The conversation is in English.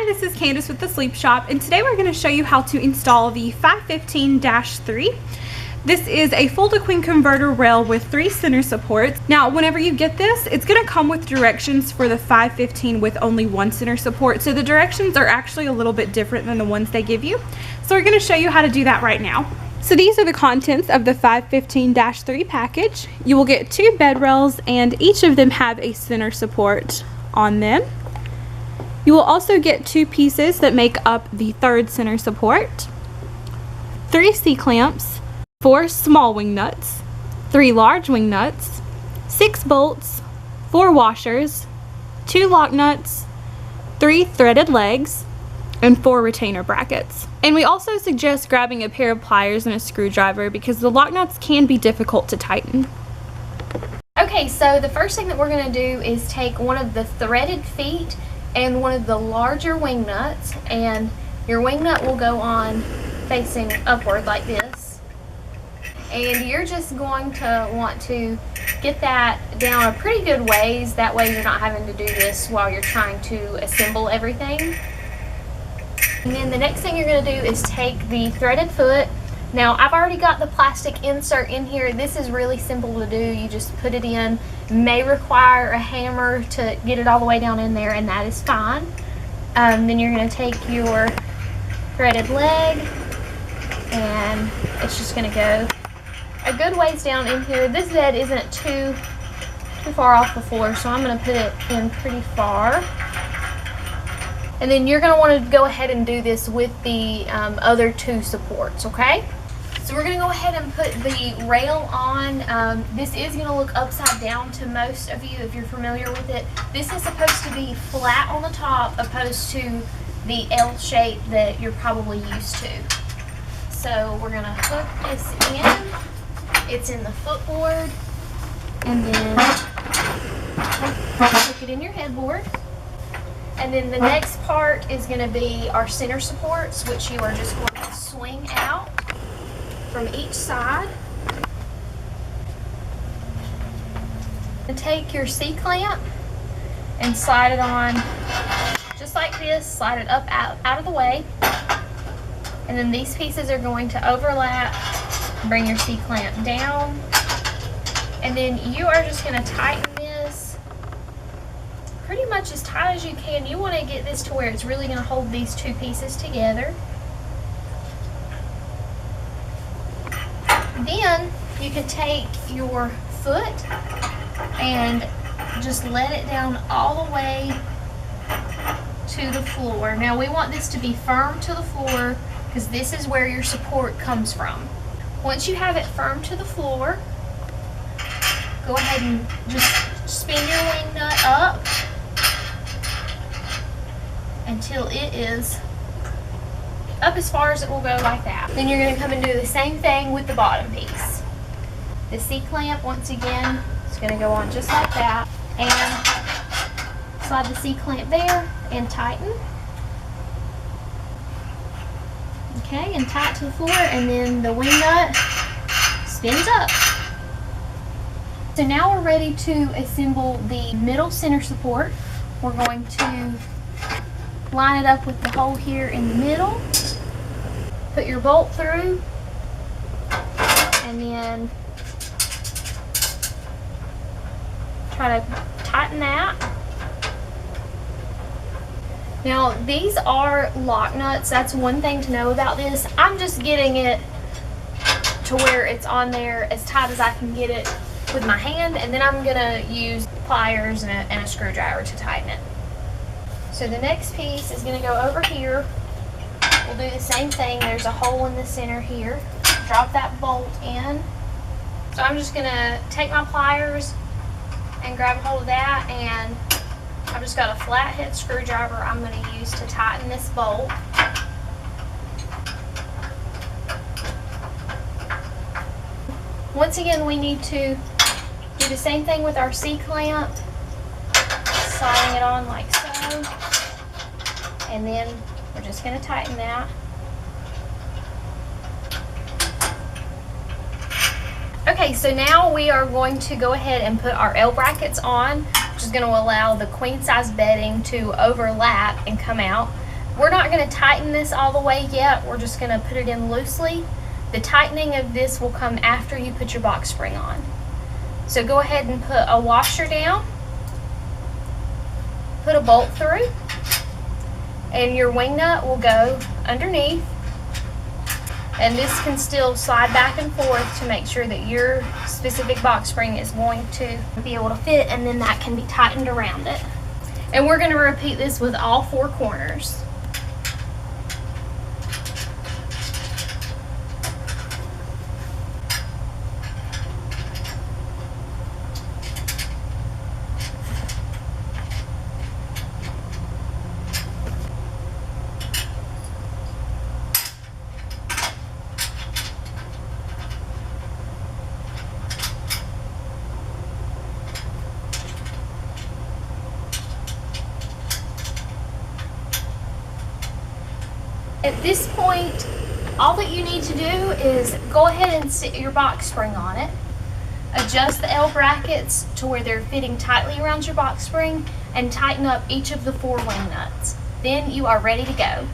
Hi, this is Candace with the Sleep Shop, and today we're going to show you how to install the 515-3. This is a fold-a-queen converter rail with 3 center supports. Now, whenever you get this, it's going to come with directions for the 515 with only 1 center support. So the directions are actually a little bit different than the ones they give you. So we're going to show you how to do that right now. So these are the contents of the 515-3 package. You will get 2 bed rails, and each of them have a center support on them. You will also get 2 pieces that make up the 3rd center support, 3 C-clamps, 4 small wing nuts, 3 large wing nuts, 6 bolts, 4 washers, 2 lock nuts, 3 threaded legs, and 4 retainer brackets. And we also suggest grabbing a pair of pliers and a screwdriver because the lock nuts can be difficult to tighten. Okay, so the first thing that we're going to do is take one of the threaded feet and one of the larger wing nuts, and your wing nut will go on facing upward like this, and you're just going to want to get that down a pretty good ways. That way you're not having to do this while you're trying to assemble everything. And then the next thing you're going to do is take the threaded foot. Now, I've already got the plastic insert in here. This is really simple to do. You just put it in. May require a hammer to get it all the way down in there, and that is fine. Then you're going to take your threaded leg, and it's just going to go a good ways down in here. This bed isn't too far off the floor, so I'm going to put it in pretty far. And then you're going to want to go ahead and do this with the other 2 supports, okay? So we're going to go ahead and put the rail on. This is going to look upside down to most of you if you're familiar with it. This is supposed to be flat on the top opposed to the L shape that you're probably used to. So we're going to hook this in. It's in the footboard. And then hook it in your headboard. And then the next part is going to be our center supports, which you are just going to swing out from each side. And take your C-clamp and slide it on just like this. Slide it up out of the way. And then these pieces are going to overlap. Bring your C-clamp down. And then you are just going to tighten this pretty much as tight as you can. You want to get this to where it's really going to hold these 2 pieces together. Then you can take your foot and just let it down all the way to the floor. Now we want this to be firm to the floor because this is where your support comes from. Once you have it firm to the floor, go ahead and just spin your wing nut up until it is up as far as it will go, like that. Then you're going to come and do the same thing with the bottom piece. The C-clamp, once again, is going to go on just like that, and slide the C-clamp there and tighten. Okay, and tight to the floor, and then the wing nut spins up. So now we're ready to assemble the middle center support. We're going to line it up with the hole here in the middle. Put your bolt through, and then try to tighten that. Now, these are lock nuts. That's one thing to know about this. I'm just getting it to where it's on there as tight as I can get it with my hand, and then I'm going to use pliers and a screwdriver to tighten it. So the next piece is going to go over here. We'll do the same thing. There's a hole in the center here. Drop that bolt in. So I'm just going to take my pliers and grab hold of that, and I've just got a flathead screwdriver I'm going to use to tighten this bolt. Once again, we need to do the same thing with our C-clamp. Sliding it on like so. And then we're just going to tighten that. Okay, so now we are going to go ahead and put our L brackets on, which is going to allow the queen size bedding to overlap and come out. We're not going to tighten this all the way yet. We're just going to put it in loosely. The tightening of this will come after you put your box spring on. So go ahead and put a washer down, put a bolt through, and your wing nut will go underneath. And this can still slide back and forth to make sure that your specific box spring is going to be able to fit, and then that can be tightened around it. And we're going to repeat this with all 4 corners. At this point, all that you need to do is go ahead and sit your box spring on it, adjust the L brackets to where they're fitting tightly around your box spring, and tighten up each of the 4 wing nuts. Then you are ready to go.